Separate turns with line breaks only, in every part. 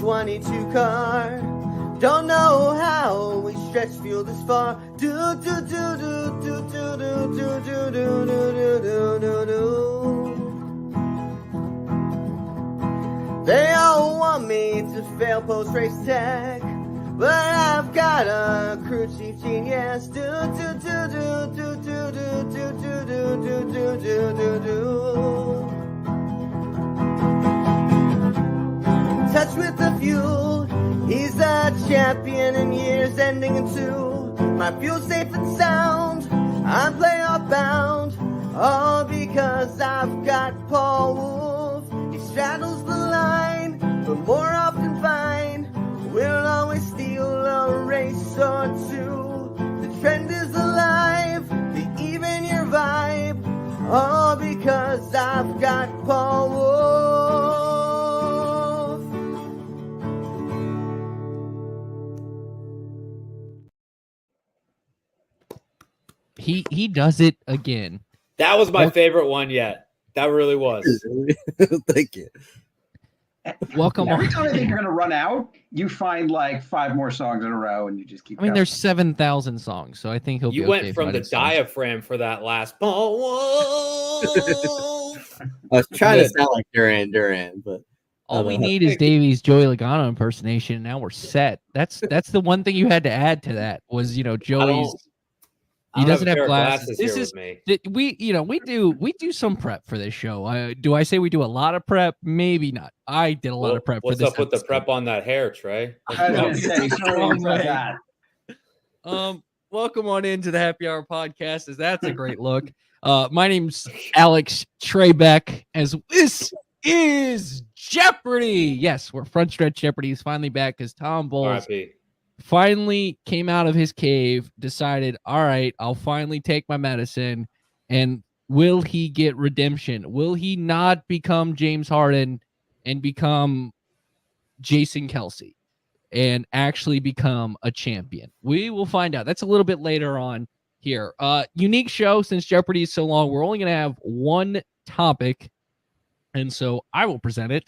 22 car. Don't know how we stretch fuel this far. Do do do do do do do do do do do do do do. They all want me to fail post-race tech, but I've got a crew chief genius. Do do do do do do do do do do do do do do. Touch with the fuel. He's a champion in years ending in 2. My fuel's safe and sound. I'm playoff bound. All because I've got Paul Wolf. He straddles the line, but more often fine. We'll always steal a race or 2. The trend is alive, the even your vibe. All because I've got Paul Wolf.
He does it again.
That was my favorite one yet. That really was.
Thank you.
Welcome.
Every time I think you're going to run out, you find like 5 more songs in a row and you just keep going.
There's 7,000 songs, so I think he'll be
You went from the diaphragm for that last Paul Wolf.
I was trying to sound like Duran, but
all we need is Davey's Joey Logano impersonation, and now we're set. That's the one thing you had to add to that was, Joey's. He doesn't have glasses. This is we do some prep for this show. Do I say we do a lot of prep? Maybe not. I did a lot of prep for this.
What's up with the prep on that hair, Trey?
Welcome on into the Happy Hour podcast. That's a great look. My name's Alex TREYbek, as this is Jeopardy. Yes, we're Frontstretch Jeopardy is finally back because Tom Bowles finally came out of his cave, decided, all right, I'll finally take my medicine. And will he get redemption? Will he not become James Harden and become Jason Kelsey and actually become a champion? We will find out. That's a little bit later on here. Unique show since Jeopardy is so long. We're only going to have one topic, and so I will present it.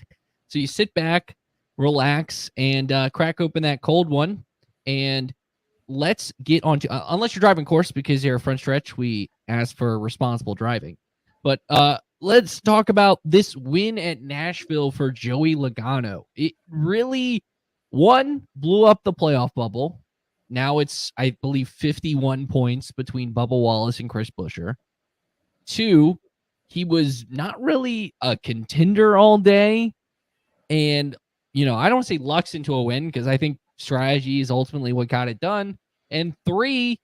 So you sit back, relax, and crack open that cold one. And let's get on to, unless you're driving course, because you're a front stretch, we ask for responsible driving. But let's talk about this win at Nashville for Joey Logano. It really, one, blew up the playoff bubble. Now it's, I believe, 51 points between Bubba Wallace and Chris Buescher. 2, he was not really a contender all day. And, I don't say luck's into a win because I think strategy is ultimately what got it done. And 3,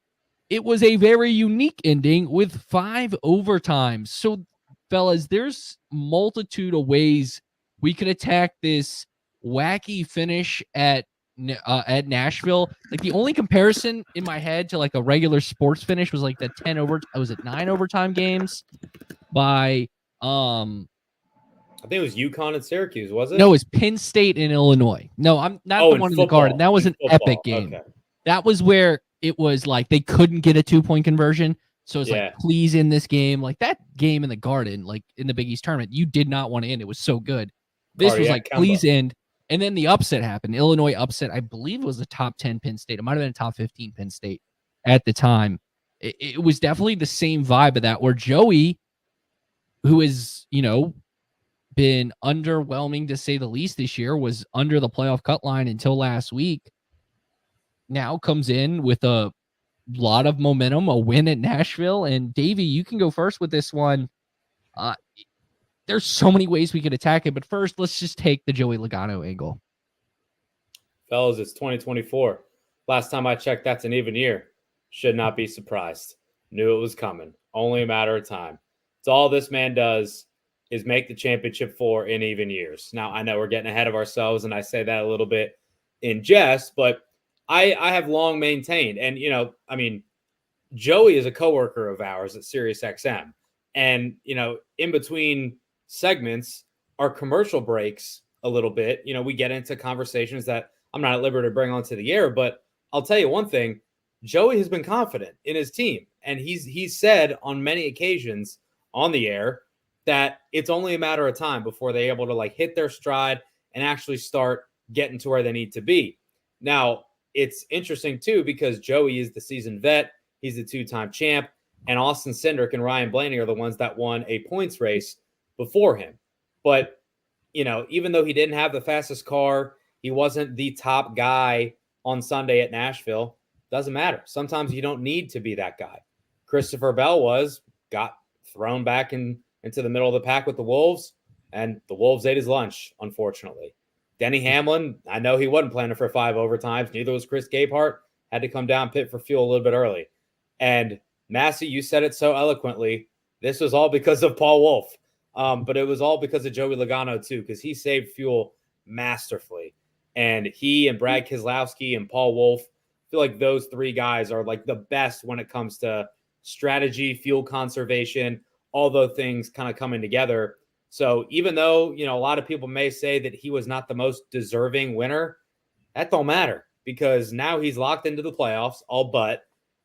it was a very unique ending with 5 overtimes. So, fellas, there's multitude of ways we could attack this wacky finish at Nashville. Like, the only comparison in my head to like a regular sports finish was like the 9 overtime games by
I think it was UConn and Syracuse, was it?
No, it was Penn State and Illinois. No, I'm not the one in the Garden. That was an epic game. Okay. That was where it was like they couldn't get a 2-point conversion. So it's like, please end this game. Like that game in the Garden, like in the Big East tournament, you did not want to end. It was so good. This was like, please end. And then the upset happened. Illinois upset, I believe it was the top 10 Penn State. It might have been a top 15 Penn State at the time. It was definitely the same vibe of that, where Joey, who is, been underwhelming to say the least this year, was under the playoff cut line until last week, now comes in with a lot of momentum, a win at Nashville. And Davey, you can go first with this one. There's so many ways we could attack it, but first let's just take the Joey Logano angle.
Fellas, it's 2024. Last time I checked, that's an even year. Should not be surprised. Knew it was coming. Only a matter of time. It's all this man does is make the championship 4 in even years. Now, I know we're getting ahead of ourselves, and I say that a little bit in jest, but I have long maintained, and, Joey is a coworker of ours at SiriusXM, and, in between segments, our commercial breaks a little bit, we get into conversations that I'm not at liberty to bring onto the air, but I'll tell you one thing, Joey has been confident in his team, and he's said on many occasions on the air that it's only a matter of time before they're able to hit their stride and actually start getting to where they need to be. Now, it's interesting too, because Joey is the seasoned vet. He's the 2-time champ, and Austin Cindric and Ryan Blaney are the ones that won a points race before him. But, even though he didn't have the fastest car, he wasn't the top guy on Sunday at Nashville. Doesn't matter. Sometimes you don't need to be that guy. Christopher Bell got thrown back into the middle of the pack with the Wolves, and the Wolves ate his lunch, unfortunately. Denny Hamlin, I know he wasn't planning for 5 overtimes. Neither was Chris Gabehart. Had to come down pit for fuel a little bit early. And Massie, you said it so eloquently. This was all because of Paul Wolf. But it was all because of Joey Logano, too, because he saved fuel masterfully. And he and Brad Keselowski and Paul Wolf, I feel like those 3 guys are like the best when it comes to strategy, fuel conservation, all those things kind of coming together. So even though, a lot of people may say that he was not the most deserving winner, that don't matter, because now he's locked into the playoffs, all but,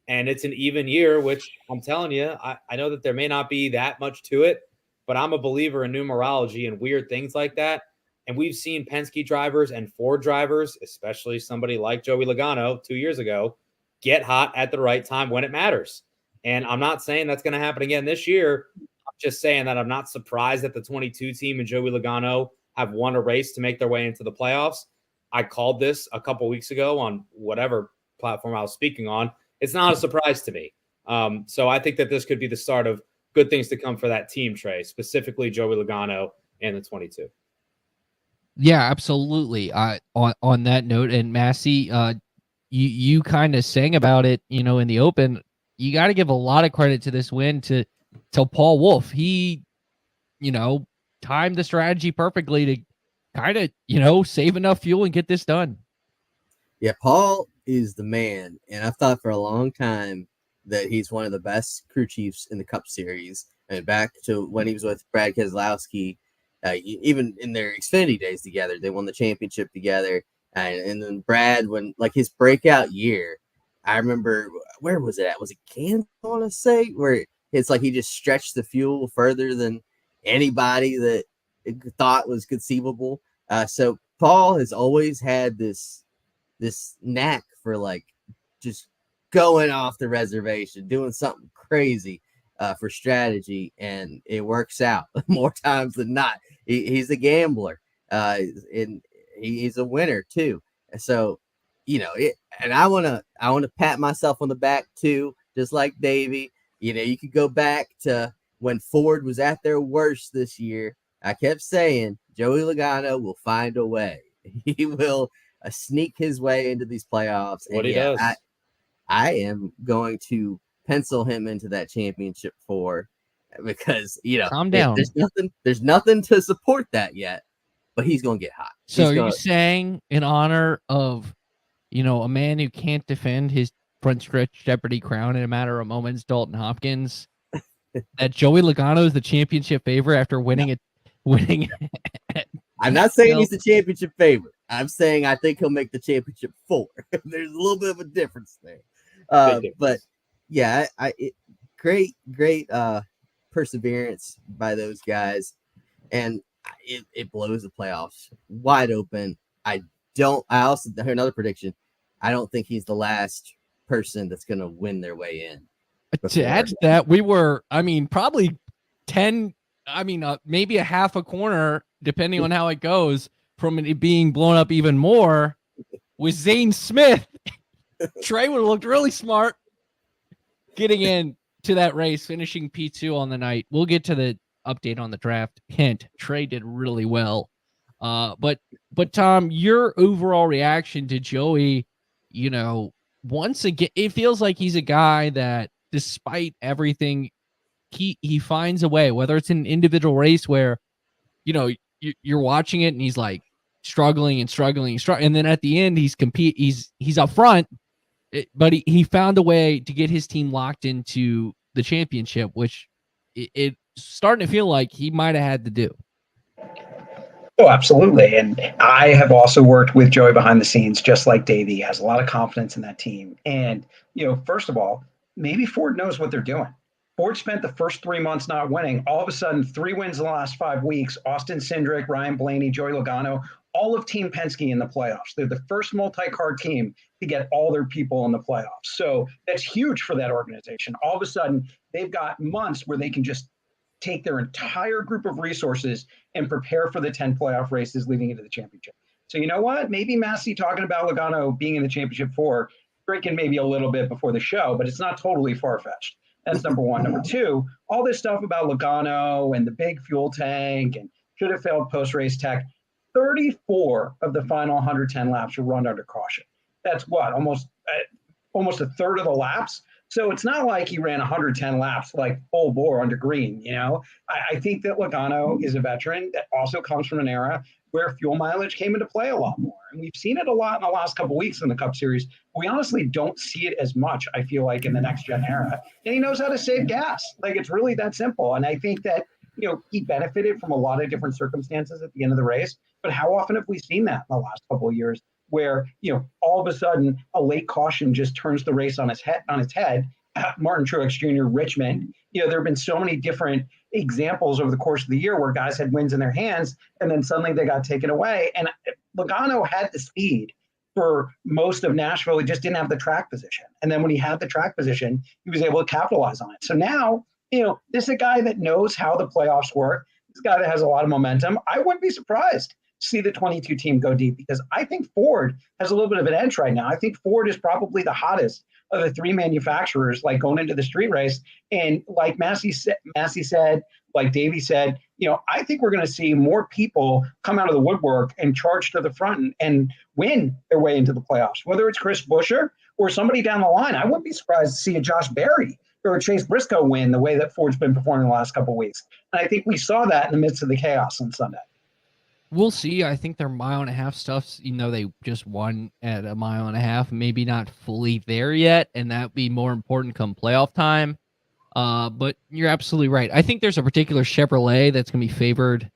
and it's an even year, which I'm telling you, I know that there may not be that much to it, but I'm a believer in numerology and weird things like that. And we've seen Penske drivers and Ford drivers, especially somebody like Joey Logano 2 years ago, get hot at the right time when it matters. And I'm not saying that's going to happen again this year. I'm just saying that I'm not surprised that the 22 team and Joey Logano have won a race to make their way into the playoffs. I called this a couple weeks ago on whatever platform I was speaking on. It's not a surprise to me. So I think that this could be the start of good things to come for that team, Trey, specifically Joey Logano and the 22.
Yeah, absolutely. On that note, and Massie, you kind of sang about it, in the open. You got to give a lot of credit to this win to Paul Wolf. He, timed the strategy perfectly to kind of, save enough fuel and get this done.
Yeah, Paul is the man, and I've thought for a long time that he's one of the best crew chiefs in the Cup Series. And back to when he was with Brad Keselowski, even in their Xfinity days together, they won the championship together. And then Brad, when like his breakout year, I remember, where was it at? Was it Kansas, I want to say, where it's like he just stretched the fuel further than anybody that thought was conceivable. So Paul has always had this knack for like just going off the reservation, doing something crazy for strategy, and it works out more times than not. He's a gambler, and he's a winner too. So, and I want to pat myself on the back too, just like Davey. You could go back to when Ford was at their worst this year. I kept saying Joey Logano will find a way. He will sneak his way into these playoffs.
What
and
he does.
I am going to pencil him into that championship 4 because
Calm down.
There's nothing to support that yet, but he's going to get hot.
So you saying in honor of, a man who can't defend his Frontstretch Jeopardy crown in a matter of moments, Dalton Hopkins, that Joey Logano is the championship favorite after winning?
I'm not saying he's the championship favorite. I'm saying I think he'll make the championship 4. There's a little bit of a difference there. But yeah, great perseverance by those guys, and it blows the playoffs wide open. I also heard another prediction. I don't think he's the last person that's going to win their way in.
To add to that, we were, probably 10, maybe a half a corner, depending on how it goes, from it being blown up even more with Zane Smith. Trey would have looked really smart getting in to that race, finishing P2 on the night. We'll get to the update on the draft. Hint, Trey did really well. But Tom, your overall reaction to Joey, once again, it feels like he's a guy that despite everything, he finds a way, whether it's an individual race where, you're watching it and he's like struggling, and then at the end he's up front, but he found a way to get his team locked into the championship, which it's starting to feel like he might have had to do.
Oh, absolutely. And I have also worked with Joey behind the scenes, just like Davey. He has a lot of confidence in that team. And, first of all, maybe Ford knows what they're doing. Ford spent the first 3 months not winning. All of a sudden, 3 wins in the last 5 weeks. Austin Cindric, Ryan Blaney, Joey Logano, all of Team Penske in the playoffs. They're the first multi-car team to get all their people in the playoffs. So that's huge for that organization. All of a sudden, they've got months where they can just take their entire group of resources and prepare for the 10 playoff races leading into the championship. So you know what? Maybe Massie talking about Logano being in the championship 4, drinking maybe a little bit before the show, but it's not totally far-fetched. That's number one. Number two, all this stuff about Logano and the big fuel tank and should have failed post-race tech. 34 of the final 110 laps were run under caution. That's what, almost a third of the laps. So it's not like he ran 110 laps like full bore under green. You know, I think that Logano is a veteran that also comes from an era where fuel mileage came into play a lot more. And we've seen it a lot in the last couple of weeks in the Cup Series. We honestly don't see it as much, I feel like, in the next gen era. And he knows how to save gas. Like, it's really that simple. And I think that, you know, he benefited from a lot of different circumstances at the end of the race. But how often have we seen that in the last couple of years where, you know, all of a sudden a late caution just turns the race on its head? Martin Truex Jr., Richmond, you know, there have been so many different examples over the course of the year where guys had wins in their hands and then suddenly they got taken away. And Logano had the speed for most of Nashville. He just didn't have the track position. And then when he had the track position, he was able to capitalize on it. So now, you know, this is a guy that knows how the playoffs work. This guy that has a lot of momentum. I wouldn't be surprised to see the 22 team go deep because I think Ford has a little bit of an edge right now. I think Ford is probably the hottest of the 3 manufacturers, like going into the street race. And like Massie said, like Davey said, you know, I think we're going to see more people come out of the woodwork and charge to the front and win their way into the playoffs, whether it's Chris Buescher or somebody down the line. I wouldn't be surprised to see a Josh Berry or a Chase Briscoe win the way that Ford's been performing the last couple of weeks. And I think we saw that in the midst of the chaos on Sunday.
We'll see. I think their 1.5 mile stuff, you know, they just won at 1.5 miles, maybe not fully there yet, and that'd be more important come playoff time. But you're absolutely right. I think there's a particular Chevrolet that's going to be favored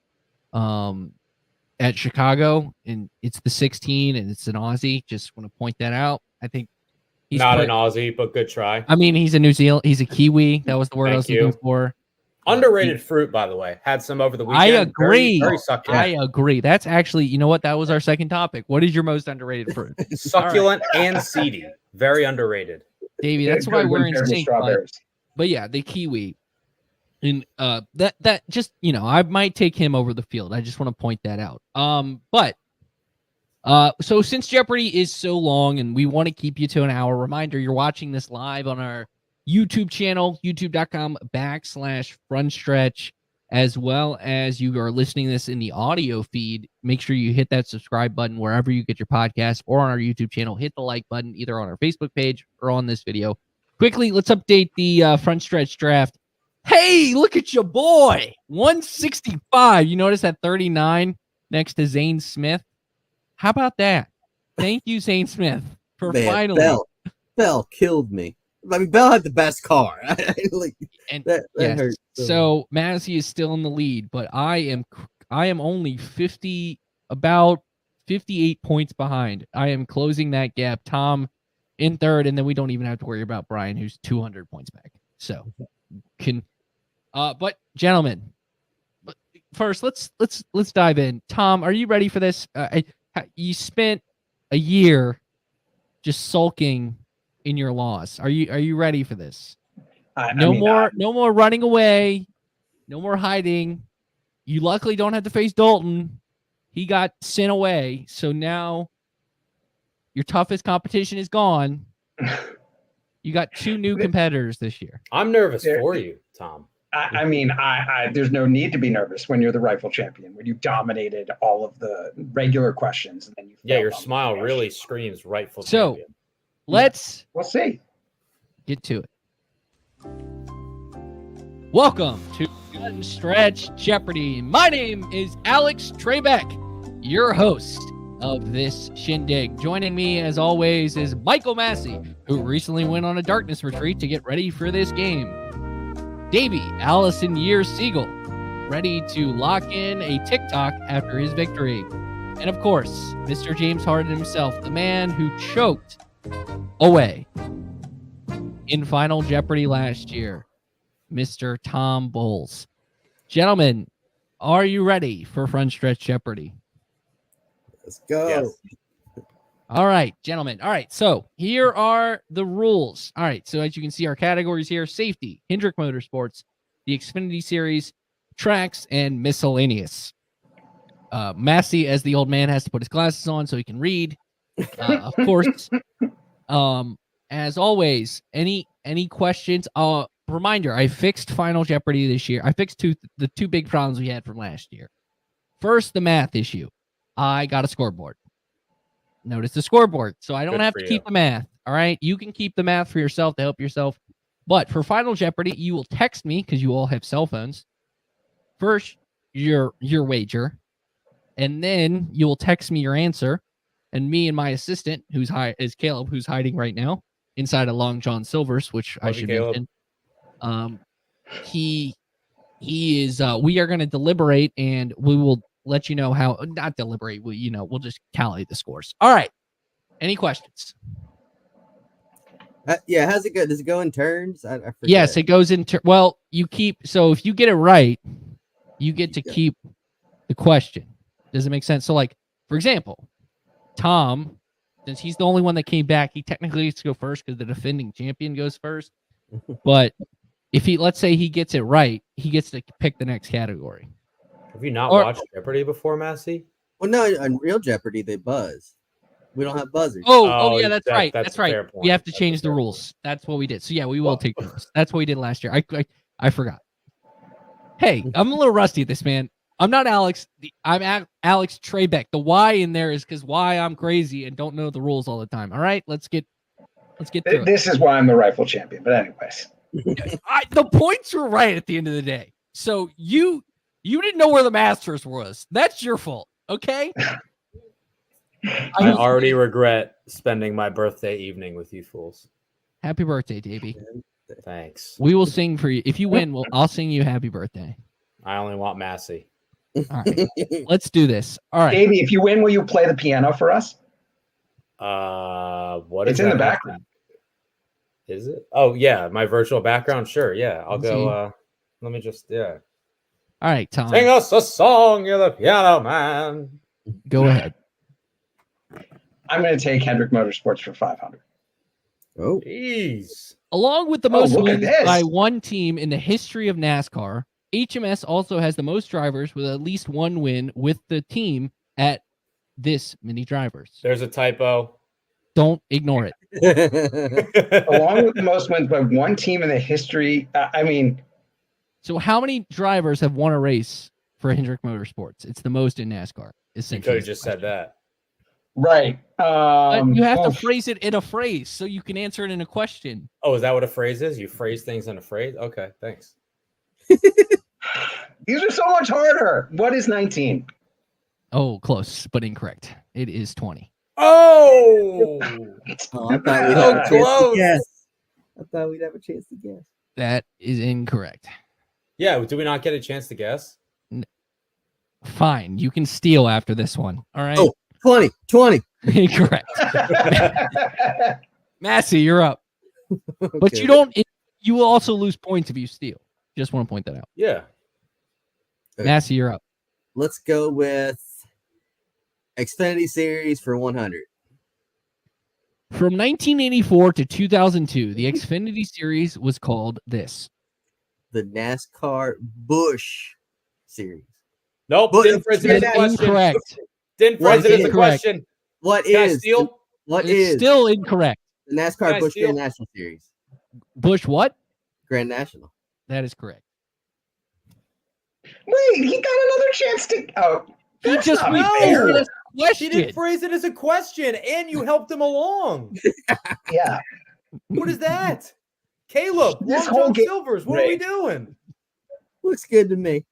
at Chicago, and it's the 16, and it's an Aussie. Just want to point that out. I think he's
not an Aussie, but good try.
I mean, he's a New Zealand. He's a Kiwi. That was the word I was looking for.
Underrated fruit, by the way. Had some over the weekend.
I agree.
Very succulent.
I agree. That's actually, you know what? That was our second topic. What is your most underrated fruit?
Succulent and seedy. Very underrated.
Davey, that's why we're in sync. But yeah, the Kiwi. And that just, you know, I might take him over the field. I just want to point that out. So since Jeopardy is so long and we want to keep you to an hour, reminder, you're watching this live on our YouTube channel, youtube.com/Frontstretch, as well as you are listening to this in the audio feed. Make sure you hit that subscribe button wherever you get your podcast or on our YouTube channel. Hit the like button either on our Facebook page or on this video. Quickly, let's update the Frontstretch draft. Hey, look at your boy, 165. You notice that 39 next to Zane Smith? How about that? Thank you, Zane Smith, for finally.
Bell killed me. I mean, Bell had the best car. That hurt.
So Massie is still in the lead, but I am only about 58 points behind. I am closing that gap. Tom in third, and then we don't even have to worry about Brian, who's 200 points back. So but gentlemen, first let's dive in. Tom, are you ready for this? You spent a year just sulking in your loss. Are you ready for this? No more running away. No more hiding. You luckily don't have to face Dalton. He got sent away. So now your toughest competition is gone. You got 2 new competitors this year.
I'm nervous for you, Tom.
I mean, there's no need to be nervous when you're the rifle champion, when you dominated all of the regular questions. And then
your smile really screams rightful champion.
So we'll
see.
Get to it. Welcome to Frontstretch Jeopardy. My name is Alex TREYbek, your host of this shindig. Joining me, as always, is Michael Massie, who recently went on a darkness retreat to get ready for this game. Davey Allison Year Segal, ready to lock in a TikTok after his victory. And of course, Mr. James Harden himself, the man who choked away in Final Jeopardy last year, Mr. Tom Bowles. Gentlemen, are you ready for Frontstretch Jeopardy?
Let's go.
Yes.
All right, gentlemen. All right, so here are the rules. All right, so as you can see, our categories here: safety, Hendrick Motorsports, the Xfinity Series, tracks, and miscellaneous. Massie, as the old man, has to put his glasses on so he can read. Of course. As always, any questions? Reminder: I fixed Final Jeopardy this year. I fixed the two big problems we had from last year. First, the math issue. I got a scoreboard. Notice the scoreboard, so I don't
Good
have
for
to
you.
keep the math. All right, you can keep the math for yourself to help yourself. But for Final Jeopardy, you will text me because you all have cell phones. First, your wager, and then you will text me your answer. And me and my assistant, is Caleb, who's hiding right now inside of Long John Silver's, which I
Love you,
should
Caleb.
mention. He is. We are going to deliberate, and we will let you know how. Not deliberate. We'll just tally the scores. All right. Any questions?
Yeah, how's it go? Does it go in turns? I forget.
Yes, it goes into. Well, you keep. So if you get it right, you get to keep the question. Does it make sense? So, like, for example, Tom, since he's the only one that came back, he technically gets to go first because the defending champion goes first. But if let's say he gets it right, he gets to pick the next category.
Have you not watched Jeopardy before, Massie?
Well, no, on Real Jeopardy they buzz. We don't have buzzers.
Oh yeah, that's right.
That's
That's
a
right.
fair
We
point.
have to
That's a
change the
fair
rules. That's what we did. So yeah, we will take the rules. That's what we did last year. I forgot. Hey, I'm a little rusty at this, man. I'm not Alex. I'm Alex TREYbek. The Y in there is because why I'm crazy and don't know the rules all the time. All right, let's get through it.
This is why I'm the rifle champion. But anyways,
The points were right at the end of the day. So you didn't know where the Masters was. That's your fault. Okay.
I already regret spending my birthday evening with you fools.
Happy birthday, Davey.
Thanks.
We will sing for you. If you win, I'll sing you happy birthday.
I only want Massie.
All right. Let's do this. All right.
Davey, if you win, will you play the piano for us?
What
It's
is
in the
that?
background.
Is it? Oh yeah, my virtual background. Sure, yeah. I'll go. Let me just
All right, Tom.
sing us a song. You're the piano man.
Go ahead.
I'm going to take Hendrick Motorsports for 500.
Oh,
Jeez.
Along with the
Oh,
most
look at
wins
this.
by one team in the history of NASCAR, HMS also has the most drivers with at least one win with the team at this many drivers.
There's a typo.
Don't ignore it.
Along with the most wins by one team in the history.
So how many drivers have won a race for Hendrick Motorsports? It's the most in NASCAR.
You
Essentially,
could have just said that.
Right.
But you have to phrase it in a phrase so you can answer it in a question.
Oh, is that what a phrase is? You phrase things in a phrase? Okay, thanks.
These are so much harder. What is 19?
Oh, close, but incorrect. It is 20.
Oh,
I thought we'd
So
have a chance
close.
to guess. I thought we'd have a chance to guess.
That is incorrect.
yeah. Do we not get a chance to guess?
Fine. You can steal after this one. All right.
Oh, 20.
Incorrect. Massie, you're up. But
Okay.
you don't. You will also lose points if you steal. Just want to point that out.
Yeah.
Okay.
Massie, you're up.
Let's go with Xfinity Series for 100.
From 1984 to 2002, the Xfinity Series was called this.
The NASCAR Busch Series.
Nope.
But
Didn't phrase it as a
That's
question.
incorrect.
Didn't phrase it as a
Incorrect.
question.
What
Can I
is
steal?
what
It's
is
still incorrect.
the
Can
NASCAR
I
Busch
steal?
Grand National Series?
Bush, what?
Grand National.
That is correct.
Wait, he got another chance to. Oh,
He
that's
just
not
no.
fair.
rephrased it as a
He
question.
didn't phrase it as a question, and you helped him along.
Yeah.
What is that? Caleb,
This
Long
whole
John
game-
Silver's. What are we
Right.
doing?
Looks good to me.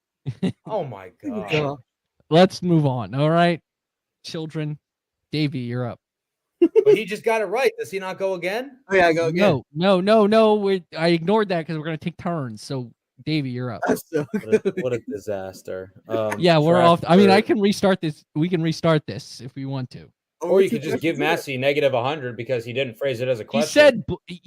Oh my god.
Oh,
Let's move on. All right, children. Davey, you're up.
But he just got it right. Does he not go again?
yeah, go again.
No. I ignored that because we're gonna take turns. So, Davey, you're up.
I'm so
What a disaster.
Yeah, we're
track
off. I mean, I
for-
can restart this. We can restart this if we want to.
Or you could just give Massie negative 100 because he didn't phrase it as a
He
question.
said,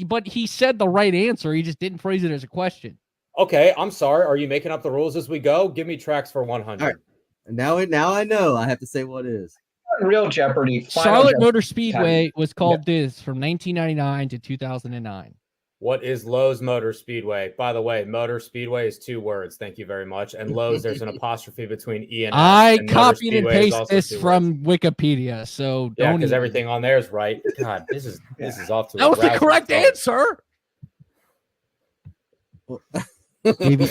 but he said the right answer. He just didn't phrase it as a question.
Okay, I'm sorry. Are you making up the rules as we go? Give me tracks for 100.
All right. Now I know I have to say what it is.
Real Jeopardy. Final
Charlotte
Jeopardy.
Motor Speedway was called this from 1999 to 2009.
What is Lowe's Motor Speedway? By the way, Motor Speedway is 2 words. Thank you very much. And Lowe's, there's an apostrophe between E and S.
I
and Motor
copied and
Speedway is
pasted
also
this
2
from Wikipedia, so
Yeah,
don't
because
even-
everything on there is right. God, this is off to
That
a
was the
rousing
correct
start.
answer. Maybe.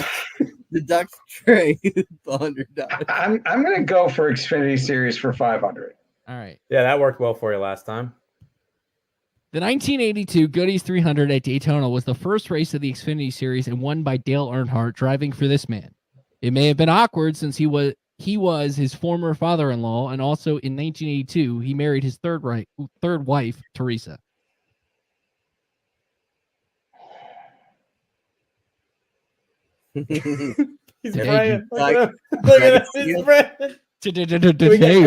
Deduct Trey $100.
I'm gonna go for Xfinity Series for 500.
All right.
Yeah, that worked well for you last time.
The 1982 Goodies 300 at Daytona was the first race of the Xfinity Series and won by Dale Earnhardt driving for this man. It may have been awkward since he was his former father-in-law, and also in 1982 he married his third wife, Teresa.
He's
Today,
praying. Look
like-
at him. Look at him. He's praying. Can we get a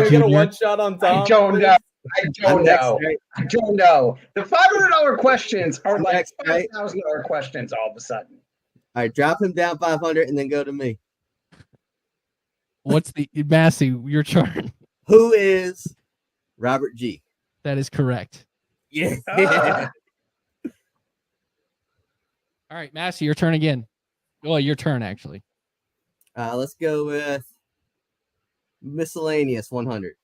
Junior.
one-shot on Tom?
I don't know. I don't
I'm next,
know.
right?
I don't know. The $500 questions are like
Next, right?
$5,000 questions all of a sudden.
All right, drop him down 500 and then go to me.
What's the Massie? Your turn.
Who is Robert G?
That is correct.
Yeah.
Ah.
All right, Massie, your turn again. Well, your turn actually.
Let's go with miscellaneous 100.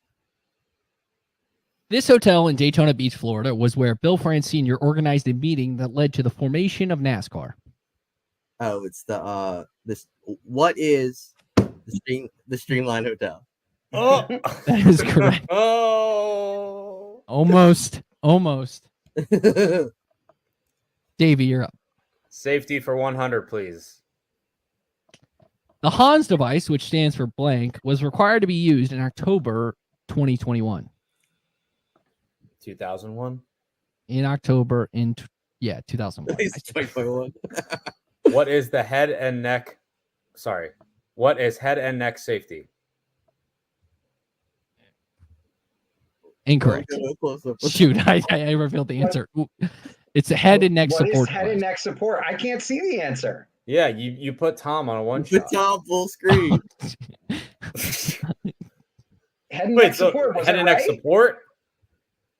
This hotel in Daytona Beach, Florida, was where Bill France Sr. organized a meeting that led to the formation of NASCAR.
Oh, it's the this. What is the Streamline Hotel?
Oh,
That is correct.
Oh,
Almost. Davey, you're up.
safety for 100, please.
The Hans device, which stands for blank, was required to be used in October 2021.
2001.
In October 2001.
It's 2021.
What is the head and neck? Sorry. What is head and neck safety?
Incorrect. Shoot, I revealed the answer. Ooh. It's a head and neck
What is
support.
head and
device.
neck support? I can't see the answer.
Yeah, you put Tom on a one
Put
shot.
Tom full screen.
Head and
Wait,
neck
so
support. Was
head
it
and neck
right?
support?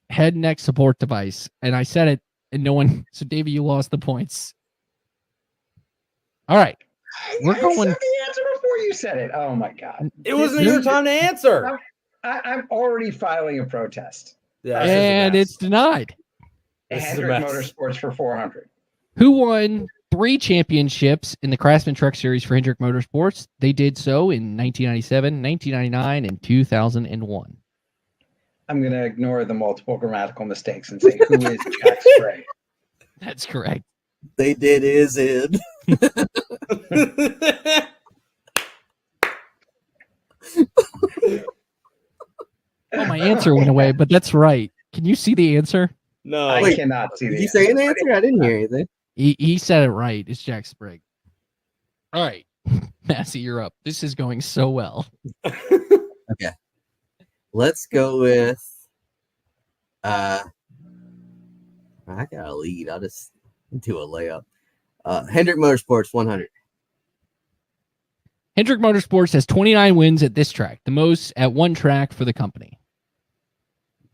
Head and neck support device. And I said it, and no one. So, Davey, you lost the points. All right. We're
I
going-
said the answer before you said it. Oh my god!
It wasn't your time to answer.
I'm already filing a protest.
Yeah, this is a
And
mess.
it's denied.
This is a
Hendrick
mess.
Motorsports for 400.
Who won 3 championships in the Craftsman Truck Series for Hendrick Motorsports? They did so in 1997, 1999, and 2001.
I'm going to ignore the multiple grammatical mistakes and say, who is Jack Spray?
That's correct.
They did is in.
Oh, my answer went away, but that's right. Can you see the answer?
No.
I
Wait,
cannot see
Did
the
you say an answer? I didn't hear anything.
He said it right. It's Jack Sprague. All right. Massie, you're up. This is going so well.
Let's go with I got a lead. I'll just do a layup. Hendrick Motorsports 100.
Hendrick Motorsports has 29 wins at this track, the most at one track for the company.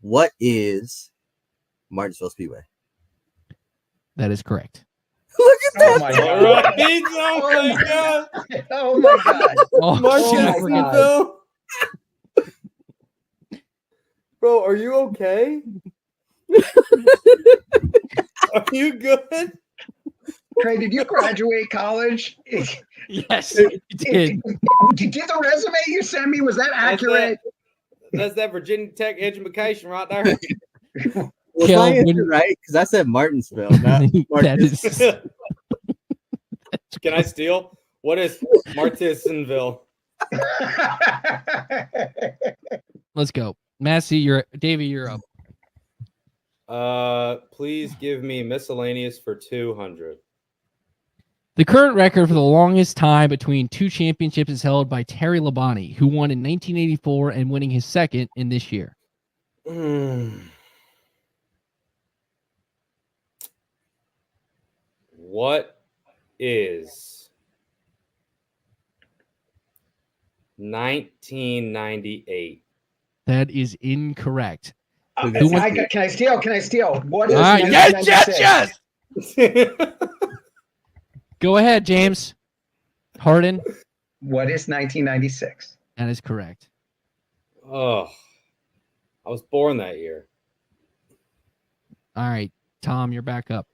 What is Martinsville Speedway?
That is correct.
Look at
Oh
that.
my
All
god.
right. Oh my god.
Oh my god.
Oh,
Martinsville. Bro, are you okay? Are you good?
Trey, did you graduate college?
yes, he did.
Did the resume you sent me, was that accurate?
That's that Virginia Tech education right there.
Was my answer
Kelvin.
right? Because I said Martinsville, not
That is,
Can I steal? What is Martinsville?
let's go. Massie, Davey, you're up.
Please give me miscellaneous for 200.
The current record for the longest time between 2 championships is held by Terry Labonte, who won in 1984 and winning his second in this year.
What is 1998
That is incorrect.
Who
Who
gets
wants-
it?
Can I steal? Can I steal? What is
Yes,
1996?
Go ahead, James Harden.
What is 1996?
That is correct.
Oh, I was born that year.
All right, Tom, you're back up.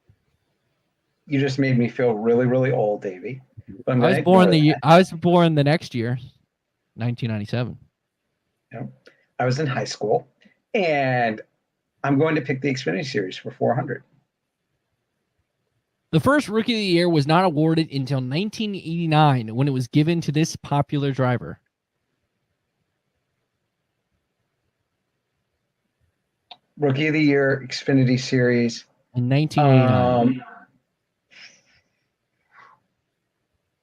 You just made me feel really, really old, Davey. But I'm
I was
gonna
born
ignore
the year,
that.
I was born the next year, 1997.
I was in high school, and I'm going to pick the Xfinity Series for 400.
The first Rookie of the Year was not awarded until 1989 when it was given to this popular driver.
Rookie of the Year, Xfinity Series.
In 1989.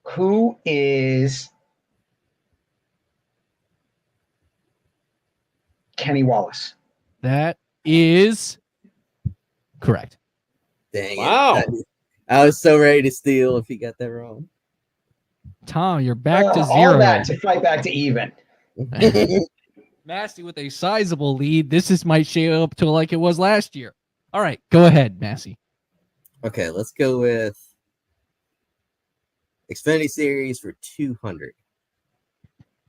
Who is Kenny Wallace?
That is correct.
Dang
Wow.
it. I was so ready to steal if you got that wrong.
Tom, you're back to
All
zero.
that to fight back to even.
Massie with a sizable lead. This might shape up to like it was last year. All right, go ahead, Massie.
Okay, let's go with Xfinity Series for 200.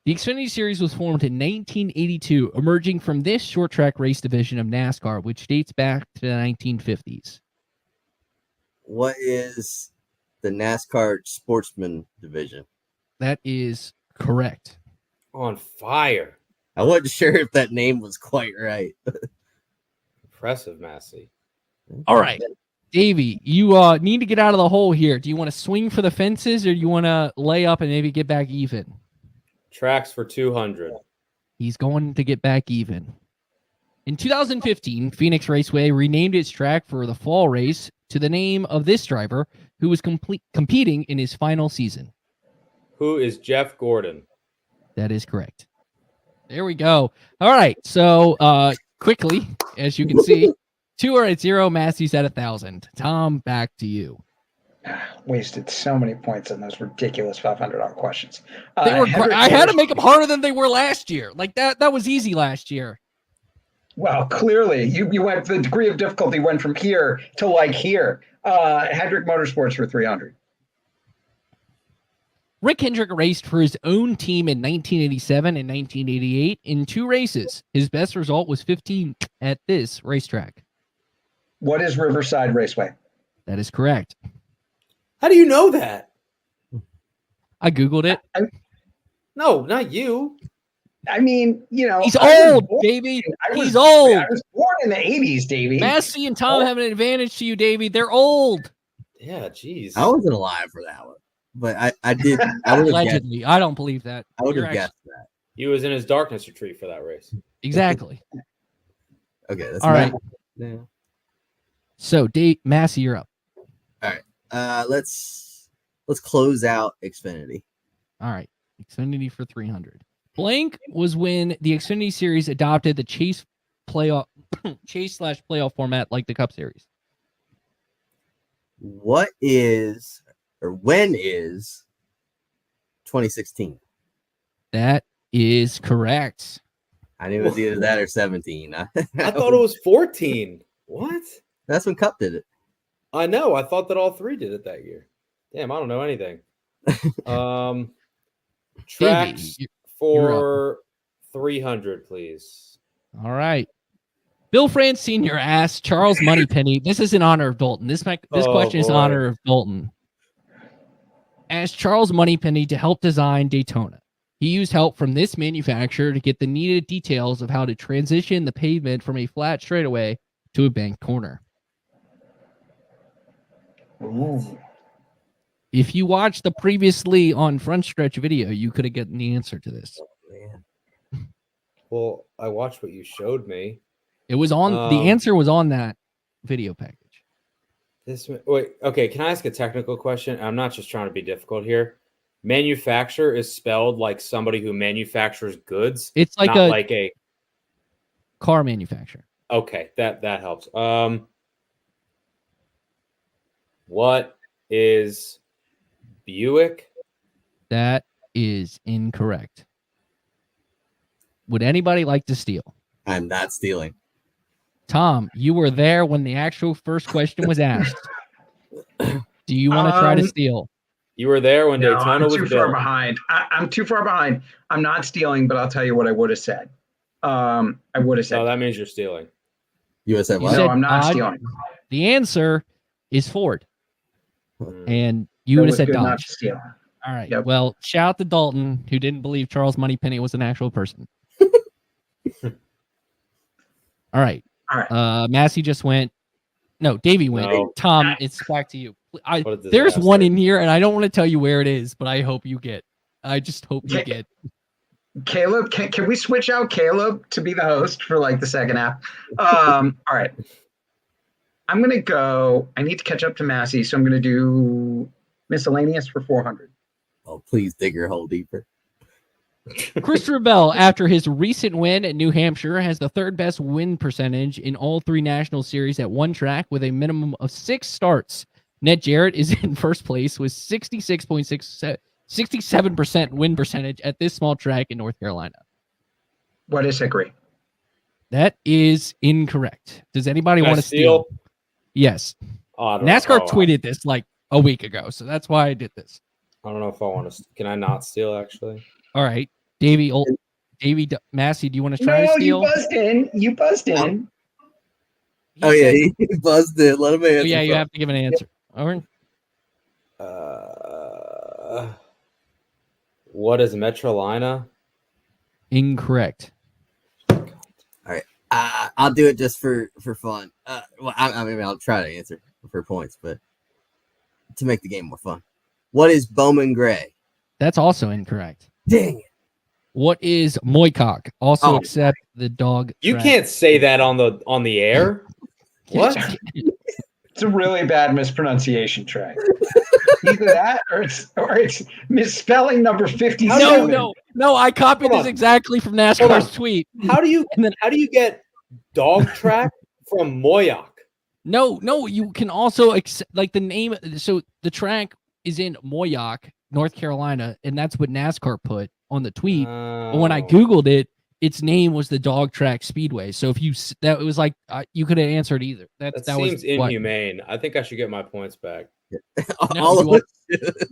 The Xfinity Series was formed in 1982, emerging from this short track race division of NASCAR, which dates back to the 1950s.
What is the NASCAR Sportsman division?
That is correct.
On fire.
I wasn't sure if that name was quite right.
Impressive, Massie.
All right, Davey, you need to get out of the hole here. Do you want to swing for the fences or do you want to lay up and maybe get back even?
Tracks for 200.
He's going to get back even. In 2015, Phoenix Raceway renamed its track for the fall race to the name of this driver who was competing in his final season.
Who is Jeff Gordon?
That is correct. There we go. All right. So quickly, as you can see, 2 are at 0. Massey's at 1,000. Tom, back to you.
Wasted so many points on those ridiculous $500 questions.
They were.
Hendrick
I had to
Motorsports-
make them harder than they were last year. Like that was easy last year.
Well, clearly, you went. The degree of difficulty went from here to like here. Hendrick Motorsports for 300.
Rick Hendrick raced for his own team in 1987 and 1988 in 2 races. His best result was 15th at this racetrack.
What is Riverside Raceway?
That is correct.
How do you know that?
I Googled it.
No, not you.
I mean,
He's
I was
old,
born-
Davey.
I was-
He's old.
I was born in the 80s, Davey.
Massey and Tom have an advantage to you, Davey. They're old.
Yeah, jeez.
I wasn't alive for that one, but I did. I would have guessed.
Allegedly. I don't believe that.
I would
You're
have guessed that.
He was in his darkness retreat for that race.
Exactly.
Okay, that's
All right.
now.
So, Massey, you're up.
Let's close out Xfinity.
All right. Xfinity for 300. Blank was when the Xfinity Series adopted the chase /playoff format like the Cup Series.
When is 2016?
That is correct.
I knew it was either that or 17.
I thought it was 14. What?
That's when Cup did it.
I know. I thought that all 3 did it that year. Damn, I don't know anything. Tracks
Davey,
for 300, please.
all right. Bill France Sr. asked Charles Moneypenny. This is in honor of Dalton. This question is in
boy.
honor of Dalton. Asked Charles Moneypenny to help design Daytona. He used help from this manufacturer to get the needed details of how to transition the pavement from a flat straightaway to a banked corner.
Ooh.
If you watched the previously on Frontstretch video, you could have gotten the answer to this.
Man.
Well, I watched what you showed me.
It was on the answer was on that video package.
Wait, okay. Can I ask a technical question? I'm not just trying to be difficult here. Manufacturer is spelled like somebody who manufactures goods.
It's like
not
a
like a
car manufacturer.
Okay, that helps. What is Buick?
That is incorrect. Would anybody like to steal?
I'm not stealing.
Tom, you were there when the actual first question was asked. Do you want to try to steal?
You were there when
No,
Daytona
I'm
was
too
built.
far behind. I'm too far behind. I'm not stealing, but I'll tell you what I would have said. I would have said.
No, that means you're stealing.
You said
You
what?
said
No, I'm not
Dodge.
stealing.
The answer is Ford.
Mm.
And you
That
would have
was
said
good not
Dodge.
to steal.
All right.
Yep.
Well, shout out to Dalton, who didn't believe Charles Moneypenny was an actual person. All right.
All right.
Massie just went. No, Davey went.
No.
Tom, it's back to you.
What a
There's
disaster.
one in here, and I don't want to tell you where it is, but I hope you get. I just hope you get.
Caleb, can we switch out Caleb to be the host for like the second half? All right. I'm going to go. I need to catch up to Massie, so I'm going to do miscellaneous for 400.
Oh, please dig your hole deeper.
Christopher Bell, after his recent win at New Hampshire, has the third best win percentage in all 3 national series at one track with a minimum of 6 starts. Ned Jarrett is in first place with 67% win percentage at this small track in North Carolina.
What is agree?
That is incorrect. Does anybody
Can I
want to steal? Yes.
Oh, I don't
NASCAR
know.
tweeted this like a week ago, so that's why I did this.
I don't know if I want to. Can I not steal, actually?
All right. Davey, Massie, do you want to try to
No,
steal?
you buzzed in. You buzzed in.
He
Oh, yeah,
said-
he buzzed it. Let him answer.
Oh, yeah, you have to give an answer. All right.
What is Metrolina?
Incorrect.
I'll do it just for fun. Well, I mean, I'll try to answer for points, but to make the game more fun. What is Bowman Gray?
That's also incorrect.
Dang it.
What is Moycock? Also
Oh.
accept the dog.
You
track.
can't say that on the air. What?
It's a really bad mispronunciation, Trey. Either that or it's misspelling number 57.
No, I copied
Hold
this
on.
exactly from
Hold on.
NASCAR's tweet.
How do you
And then-
get dog track from Moyoc?
No, you can also accept like the name. So the track is in Moyoc, North Carolina, and that's what NASCAR put on the tweet. But when I Googled it, its name was the Dog Track Speedway. So if you that it was like you could have answered either.
That
that was
seems
what-
inhumane. I think I should get my points back.
No,
All
you
of
want-
it.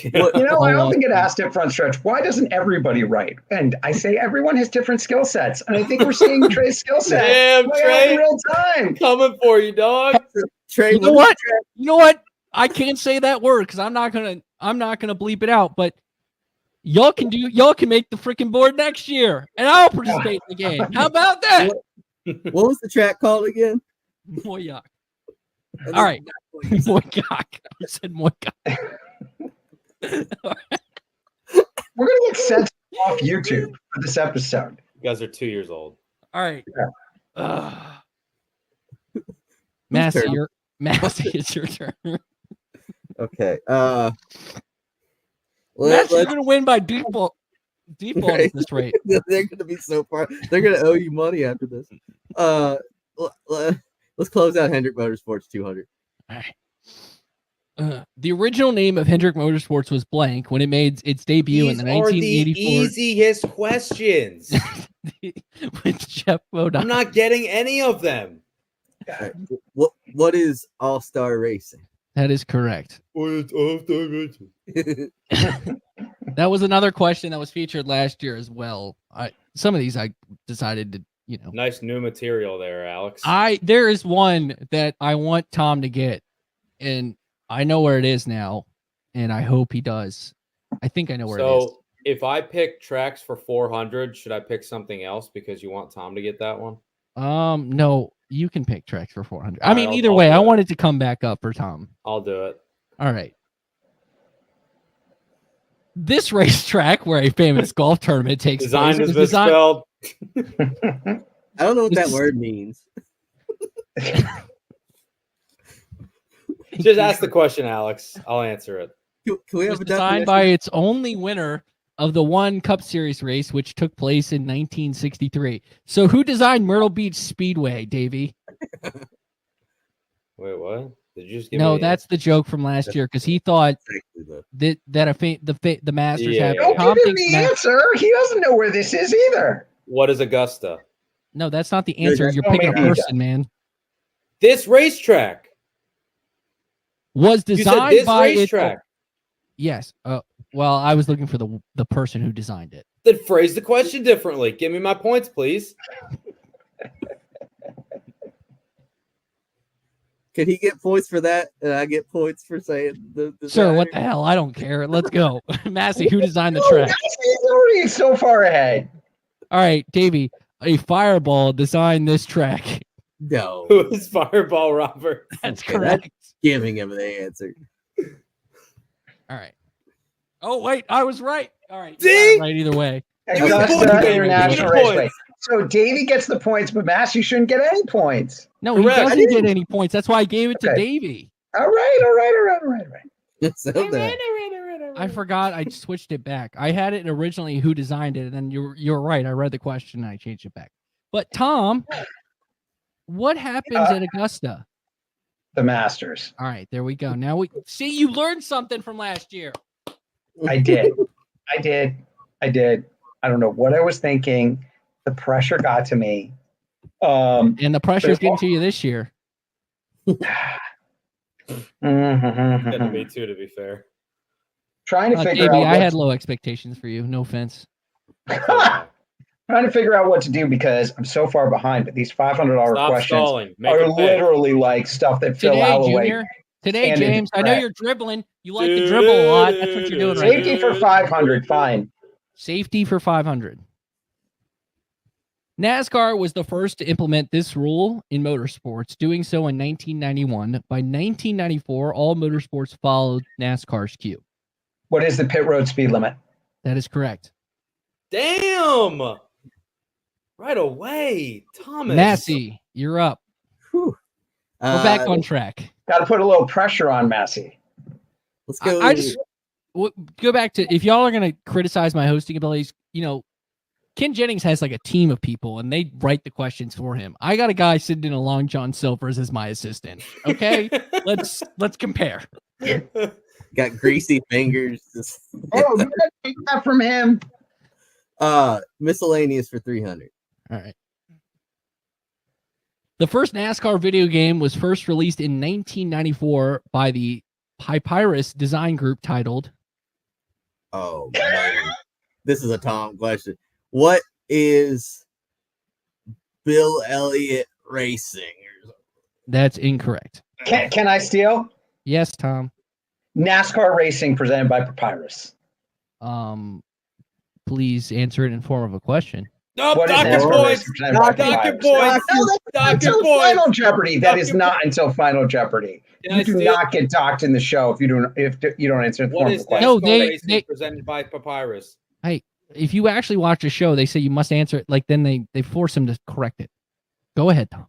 You know, I
Hold on.
often get asked at Frontstretch, why doesn't everybody write? And I say everyone has different skill sets. And I think we're seeing Trey's skill set
Damn,
play out
Trey.
in real time.
Coming for you, dog.
Trey,
You know what? You know what? I can't say that word because I'm not gonna bleep it out. But y'all can make the freaking board next year, and I'll participate in the game. How about that?
What was the track called again?
Moyoc. All right. Moycock. I said Moycock.
We're going to get censored off YouTube for this episode.
You guys are 2 years old.
All right.
Yeah.
Massie,
turn?
Massie, it's your turn.
Okay.
Massie's gonna win by default
Right.
at this rate.
They're gonna be so far. They're gonna owe you money after this. Let's close out Hendrick Motorsports 200.
All right. The original name of Hendrick Motorsports was blank when it made its debut in the
These are the
1984
easiest questions.
with Jeff Bodine.
I'm not getting any of them.
Right. What is All Star Racing?
That is correct.
Nice
That was another question that was featured last year as well. Some of these I decided to,
new material there, Alex.
there is one that I want Tom to get, and I know where it is now, and I hope he does. I think I know where it is.
So if I pick tracks for 400, should I pick something else because you want Tom to get that one?
No, you can pick tracks for 400. I
All
mean,
right,
either
I'll
way,
do
I
it.
wanted to come back up for Tom.
I'll do it.
All right. This racetrack where a famous golf tournament takes
Design
place
is
was designed.
misspelled.
I don't know what that word means.
Just ask the question, Alex. I'll answer it.
Can we
It
have
was
a
designed
definition?
by its only winner of the one Cup Series race, which took place in 1963. So, who designed Myrtle Beach Speedway, Davey?
Wait, what? Did you just give
No,
me
that's the joke from last year because he thought
Exactly
that the Masters
Yeah.
have.
Don't
Don't
Tom
give him
thinks
the answer. He doesn't know where this is either.
What is Augusta?
No, that's not the answer.
that's
You're
not
picking a
me either.
person, man.
This racetrack.
Was
You said
designed
this
by
racetrack.
Yes. Well, I was looking for the person who designed it.
Then phrase the question differently. Give me my points, please.
Can he get points for that? And I get points for saying the
Sir, what the
designer?
hell? I don't care. Let's go. Massie, who designed the track?
He's already so far ahead.
All right, Davey, a fireball designed this track.
No.
Who is Fireball Robert?
That's
Okay,
correct.
Giving him the answer.
All right. Oh, wait, I was right. All right.
See?
Right either way.
Augusta
points.
International
Give me
Raceway. So Davey gets the points, but Massie shouldn't get any points.
No,
Correct.
he
I
doesn't get any points. That's why I gave it to
Okay.
Davey.
All right.
So that-
I forgot I switched it back. I had it originally who designed it, and then you're right. I read the question and I changed it back. But Tom, what happens at Augusta?
The Masters.
All right, there we go. Now we see you learned something from last year.
I did. I don't know what I was thinking. The pressure got to me.
And the pressure's getting to you this year.
Yeah, to me too, to be fair.
Trying to figure
Davey,
out.
I
what
had
to-
low expectations for you. No offense.
Trying to figure out what to do because I'm so far behind. But these $500
Stop
questions
stalling. Make
are
it pay.
literally like stuff that Phil
Today,
Alloway.
Junior. Today,
handed to
James. I know
Trey.
you're dribbling. You like to dribble a lot. That's what you're doing right
Safety
now.
for 500. Fine.
Safety for 500. NASCAR was the first to implement this rule in motorsports, doing so in 1991. By 1994, all motorsports followed NASCAR's cue.
What is the pit road speed limit?
That is correct.
Damn. Right away. Thomas.
Massie, you're up.
Whew.
We're back on track.
Got to put a little pressure on Massie.
Let's go.
I just go back to, if y'all are going to criticize my hosting abilities, Ken Jennings has like a team of people and they write the questions for him. I got a guy sitting in a Long John Silver's as my assistant. Okay, let's compare.
got greasy fingers. Just,
Oh, you gotta take that from him.
miscellaneous for 300.
All right. The first NASCAR video game was first released in 1994 by the Papyrus design group titled.
Oh man, this is a Tom question. What is Bill Elliott Racing?
That's incorrect.
Can I steal?
Yes, Tom.
NASCAR Racing presented by Papyrus.
Please answer it in form of a question.
No,
What is
Dr.
NASCAR
Boyd.
Racing presented by
Dr.
Papyrus?
Boyd.
No, that's
Dr.
until
Boyd.
Final Jeopardy. That is
Dr.
not until Final Jeopardy.
Can I
You do
steal?
not get docked in the show if you don't answer in the
What
form of
is
a question.
No,
NASCAR
they-
Racing presented by Papyrus?
If you actually watch a show, they say you must answer it. Like then they force him to correct it. Go ahead, Tom.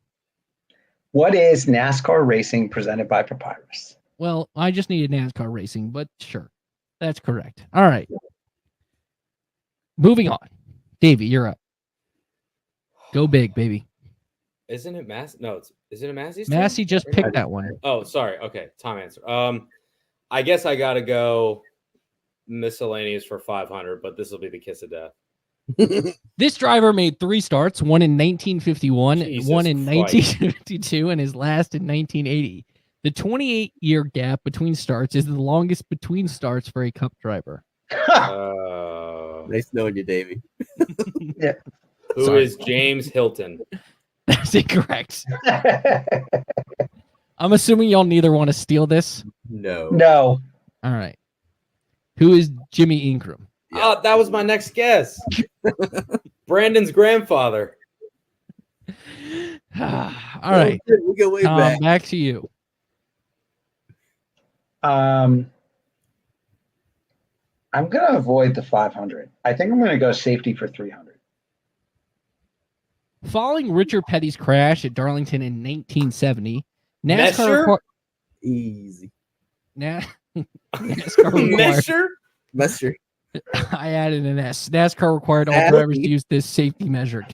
What is NASCAR Racing presented by Papyrus?
Well, I just needed NASCAR racing, but sure. That's correct. All right. Moving on. Davey, you're up. Go big, baby.
Isn't it Mass? No, is it a Massie's?
Massey just picked that one.
Oh, sorry. Okay, Tom answer. I guess I gotta go miscellaneous for 500, but this will be the kiss of death.
This driver made 3 starts, one in 1951,
Jesus
one in
Christ.
1952, and his last in 1980. The 28-year gap between starts is the longest between starts for a Cup driver.
Nice knowing you, Davey.
Who
Sorry.
is James Hilton?
That's incorrect. I'm assuming y'all neither want to steal this.
No.
No.
All right. Who is Jimmy Ingram?
Oh, that was my next guess. Brandon's grandfather.
All right.
We go way
Tom,
back.
back to you.
I'm going to avoid the 500. I think I'm going to go safety for 300.
Following Richard Petty's crash at Darlington in 1970,
Mesher?
Easy.
NASCAR required,
Mesher?
Messer.
I added an S. NASCAR required all
Added.
drivers to use this safety measure.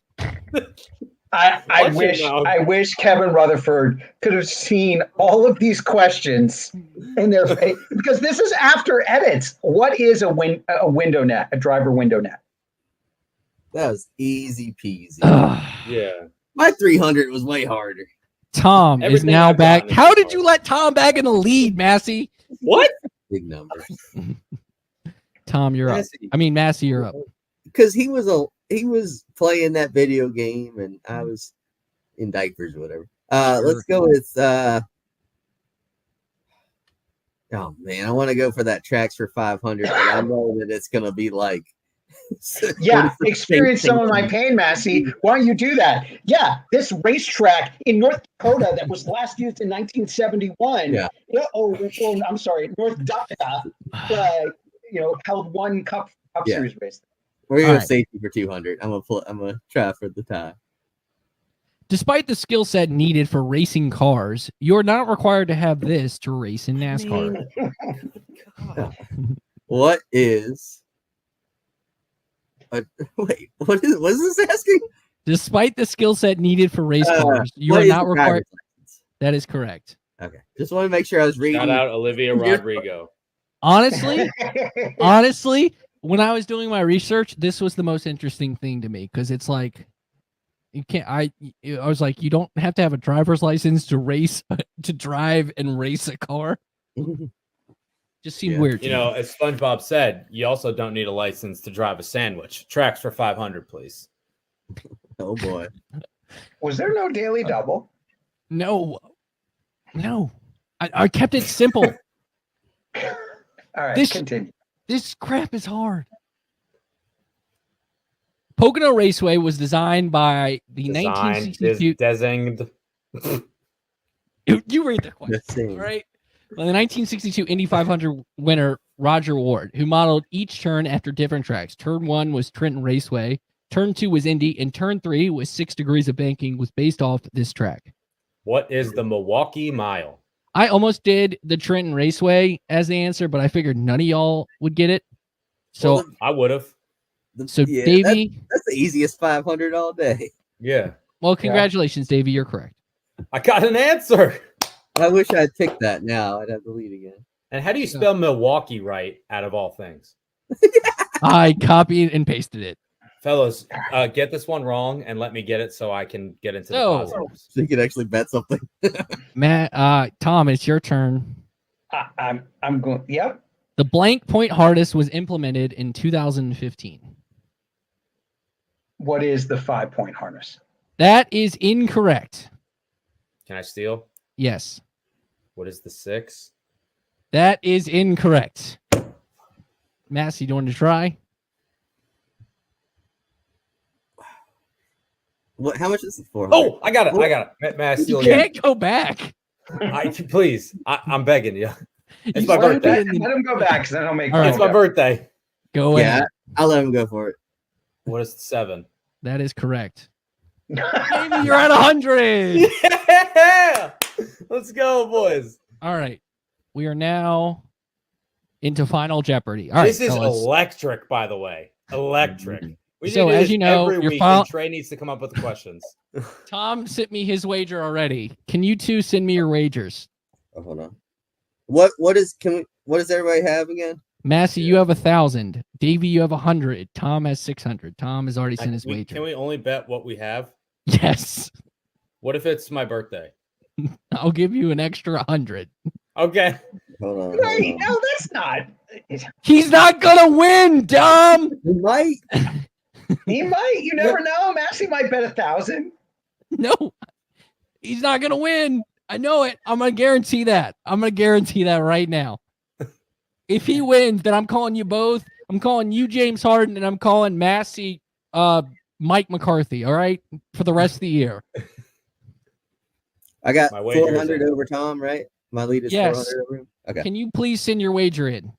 I
Watch your mouth.
wish Kevin Rutherford could have seen all of these questions in their face because this is after edits. What is a window net? A driver window net?
That was easy peasy.
Yeah.
My 300 was way harder.
Tom is
Everything
now
I've
back.
gotten is
How
too
did you
hard.
let Tom back in the lead, Massie?
What?
Big numbers.
Tom, you're up.
Massie.
I mean, Massie, you're up.
Because he was playing that video game and I was in diapers or whatever. Let's go with oh man, I want to go for that tracks for 500, but I know that it's gonna be like
Yeah, experience some of my pain, Massie. Why don't you do that? Yeah, this racetrack in North Dakota that was last used in 1971.
Yeah.
Well, I'm sorry, North Dakota. Held one Cup
Yeah.
Series race.
We're gonna
All
go
right.
safety for 200. I'm gonna try for the tie.
Despite the skill set needed for racing cars, you're not required to have this to race in NASCAR.
What is wait, what is this asking?
Despite the skill set needed for race cars, you
What
are
is
not
the
required.
driver's license?
That is correct.
Okay. Just want to make sure I was reading.
Shout out Olivia Rodrigo.
Honestly, when I was doing my research, this was the most interesting thing to me because it's like you can't. I was like, you don't have to have a driver's license to race, to drive and race a car. Just seemed
Yeah.
weird. to
You
me.
know, as SpongeBob said, you also don't need a license to drive a sandwich. Tracks for 500, please.
Oh boy.
Was there no daily double?
No. I kept it simple.
All right,
This-
continue.
This crap is hard. Pocono Raceway was designed by the 1962.
Designed.
You read the question,
Let's see.
all right? Well, the 1962 Indy 500 winner Roger Ward, who modeled each turn after different tracks. Turn 1 was Trenton Raceway. Turn 2 was Indy, and Turn 3 was 6 degrees of banking. Was based off this track.
What is the Milwaukee Mile?
I almost did the Trenton Raceway as the answer, but I figured none of y'all would get it. So,
Well,
I would have.
yeah,
Davey.
that's the easiest 500 all day.
Yeah.
Well, congratulations, Davey. You're correct.
I got an answer.
I wish I'd picked that now. I'd have to lead again.
And how do you spell Milwaukee right out of all things?
I copied and pasted it.
Fellas, get this one wrong and let me get it so I can get into the
No.
positives.
So you could actually bet something.
Tom, it's your turn.
I'm going. Yep.
The blank point harness was implemented in 2015.
What is the 5-point harness?
That is incorrect.
Can I steal?
Yes,
What is the 6?
that is incorrect. Massie, do you want to try?
What? How much is it for?
Oh, I got it. May I
You
steal again?
can't go back.
Please. I'm begging you. It's
You
my
started
birthday.
in the-
Let him go back, because then he'll make.
All right.
It's my birthday.
Go
Yeah,
ahead.
I'll let him go for it.
What is the 7?
That is correct. Maybe you're at 100.
Yeah! Let's go, boys.
All right. We are now into Final Jeopardy. All right,
This is
fellas.
electric, by the way. Electric. We
So,
need to do
as
this
you know,
every
your
week,
final-
and Trey needs to come up with the questions.
Tom sent me his wager already. Can you two send me your wagers?
Oh, hold on. What does everybody have again?
Massie, you have 1,000. Davey, you have 100. Tom has 600. Tom has already sent his wager.
Can we only bet what we have?
Yes.
What if it's my birthday?
I'll give you an extra 100.
Okay.
Hold on.
Right? No, that's not.
He's not gonna win, Dom.
He might.
He might. You never know. Massie might bet 1,000.
No, he's not gonna win. I know it. I'm gonna guarantee that. I'm gonna guarantee that right now. If he wins, then I'm calling you both. I'm calling you James Harden, and I'm calling Massie Mike McCarthy. All right, for the rest of the year.
I got
My wager is
400
in.
over Tom, right? My lead is
Yes.
400 over him. Okay.
Can you please send your wager in?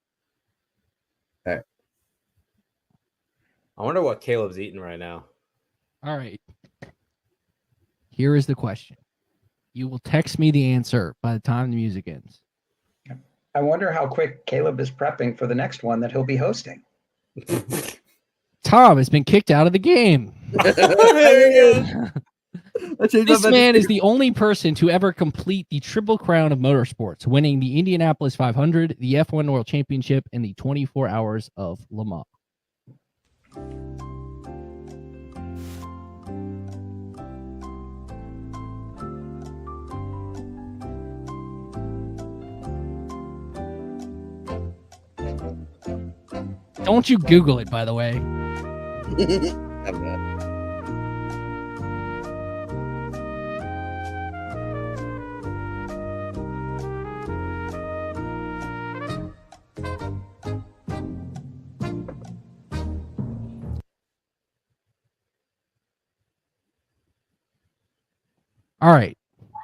I wonder what Caleb's eating right now.
All right. Here is the question. You will text me the answer by the time the music ends.
I wonder how quick Caleb is prepping for the next one that he'll be hosting.
Tom has been kicked out of the game. This man is the only person to ever complete the Triple Crown of Motorsports, winning the Indianapolis 500, the F1 World Championship, and the 24 Hours of Le Mans. Don't you Google it, by the way.
I'm not.
All right.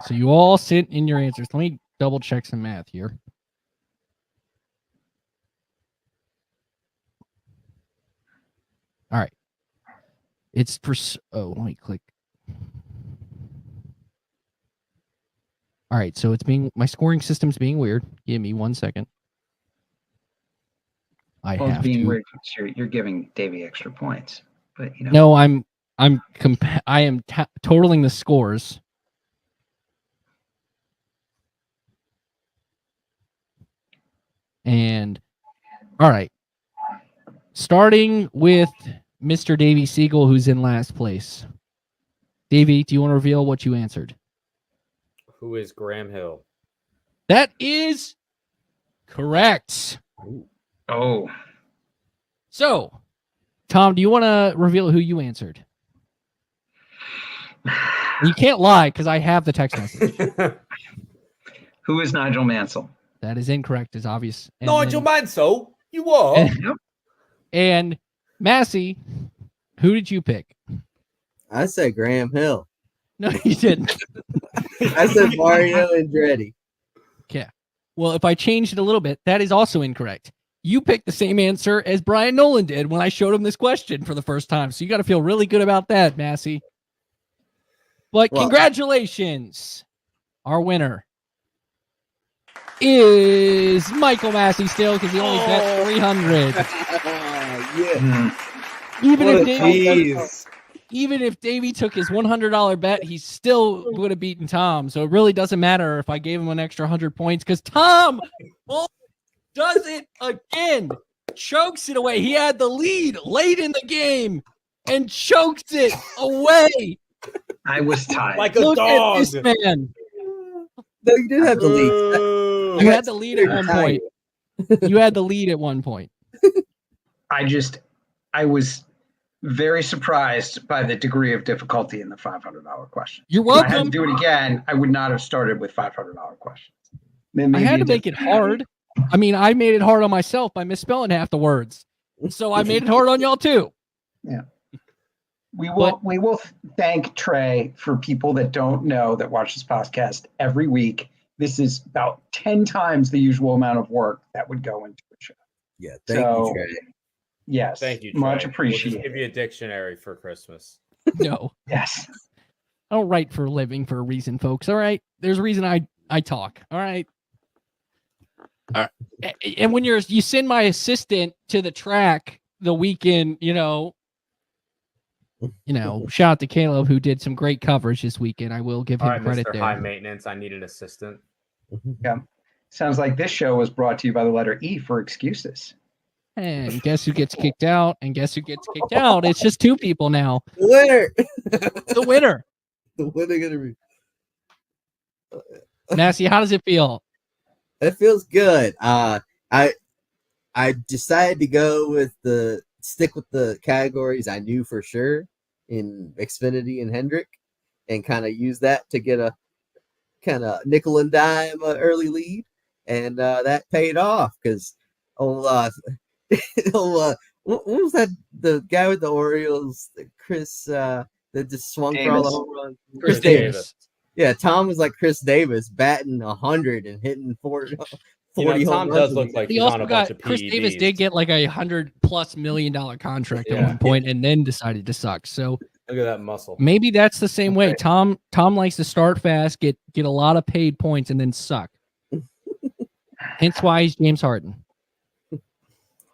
So you all sent in your answers. Let me double check some math here. All right. It's for, let me click. All right. So it's my scoring system's being weird. Give me 1 second. I
Well, it's
have
being
to.
weird. You're giving Davey extra points, but
No, I am totaling the scores. And all right. Starting with Mr. Davey Segal, who's in last place. Davey, do you want to reveal what you answered?
Who is Graham Hill?
That is correct.
Oh,
So, Tom, do you want to reveal who you answered? You can't lie because I have the text message.
who is Nigel Mansell?
That is incorrect, is obvious. And
Nigel
then-
Mansell? You are?
And Massie, who did you pick?
I said Graham Hill.
No, you didn't.
I said Mario Andretti.
Well, if I changed it a little bit, that is also incorrect. You picked the same answer as Brian Nolan did when I showed him this question for the first time. So you got to feel really good about that, Massie. But
Well,
congratulations. Our winner is Michael Massie still because he only bet 300.
Yeah.
Even if Davey took his $100 bet, he still would have beaten Tom. So it really doesn't matter if I gave him an extra 100 points because Tom does it again. Chokes it away. He had the lead late in the game and chokes it away.
I was tied.
Like a
Look
dog.
at this man.
No, you did have the lead.
You had the lead at one point. You had the lead at one point.
I was very surprised by the degree of difficulty in the $500 question.
You're
If I had to
welcome.
do it again, I would not have started with $500 questions.
I had to make it hard. I mean, I made it hard on myself by misspelling half the words. So I made it hard on y'all too.
Yeah. We will thank Trey for people that don't know that watch this podcast every week. This is about 10 times the usual amount of work that would go into a show.
Yeah, thank you, Trey.
Yes.
Thank you, Trey.
Much
We'll
appreciated.
just give you a dictionary for Christmas.
No,
Yes.
I don't write for a living for a reason, folks. All right. There's a reason I talk. All right. All right. And when you send my assistant to the track the weekend, shout out to Caleb who did some great coverage this weekend. I will give him
All right,
credit
Mr.
there.
High Maintenance, I need an assistant.
Yeah. Sounds like this show was brought to you by the letter E for excuses.
And guess who gets kicked out? And guess who gets kicked out? It's just two people now.
The winner.
The winner.
The winner gonna be.
Massie, how does it feel?
It feels good. I decided to go with stick with the categories I knew for sure in Xfinity and Hendrick, and kind of use that to get a kind of nickel and dime early lead, and that paid off because what was that? The guy with the Orioles, Chris, that just swung for all the home runs.
Chris Davis.
Yeah, Tom was like Chris Davis, batting 100 and hitting 40
Tom
home
does
runs.
look like
He
he's
also
on a bunch
got
of
Chris
PEDs.
Davis did get like $100+ million contract at
Yeah.
one point and then decided to suck. So
Look at that muscle.
maybe that's the same way. Tom likes to start fast, get a lot of paid points, and then suck. Hence why he's James Harden.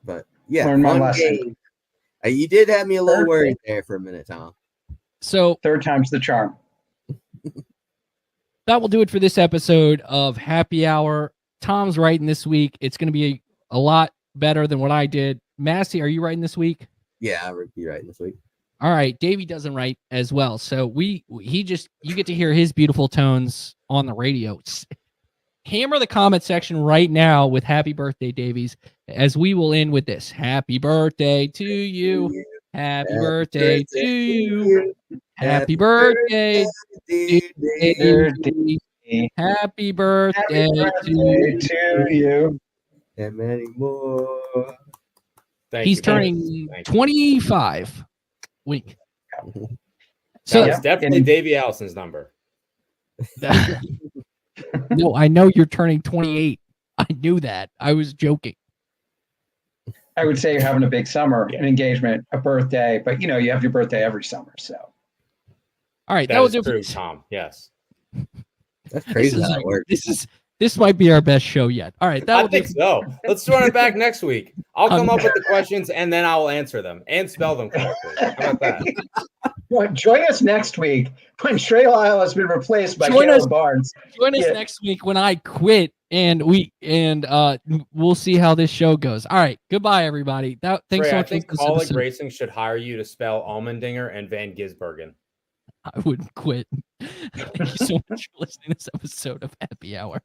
But yeah,
Learn my
fun
lesson.
game. You did have me a little
Third
worried there for a minute, Tom.
So
Third time's the charm.
that will do it for this episode of Happy Hour. Tom's writing this week. It's going to be a lot better than what I did. Massie, are you writing this week?
Yeah, I'll be right this week.
All right, Davey doesn't write as well, so you get to hear his beautiful tones on the radio. Hammer the comment section right now with happy birthday, Davies, as we will end with this. Happy birthday to you. Happy birthday to you. Happy birthday,
dear
dear
Davey.
Davey. Happy birthday
Birthday to you.
and many more.
Thank
He's
you.
turning
Thank you.
25 week.
That
So
was definitely Davey Allison's number.
no, I know you're turning 28. I knew that. I was joking.
I would say you're having a big summer, an engagement, a birthday, but you have your birthday every summer. So
All right,
That
will
is
do.
true, Tom. Yes.
That's crazy how that works.
This might be our best show yet. All right, that
I
will do.
think so. Let's run it back next week. I'll come up with the questions and then I'll answer them and spell them correctly. How about that?
join us next week when Trey Lyle has been replaced by
Join
Caleb
us-
Barnes.
Join us next week when I quit, and we'll see how this show goes. All right, goodbye, everybody. Thanks
Trey,
so
I
much.
think
for this
Colleague
episode.
Racing should hire you to spell Almendinger and Van Gisbergen.
I wouldn't quit. Thank you so much for listening to this episode of Happy Hour.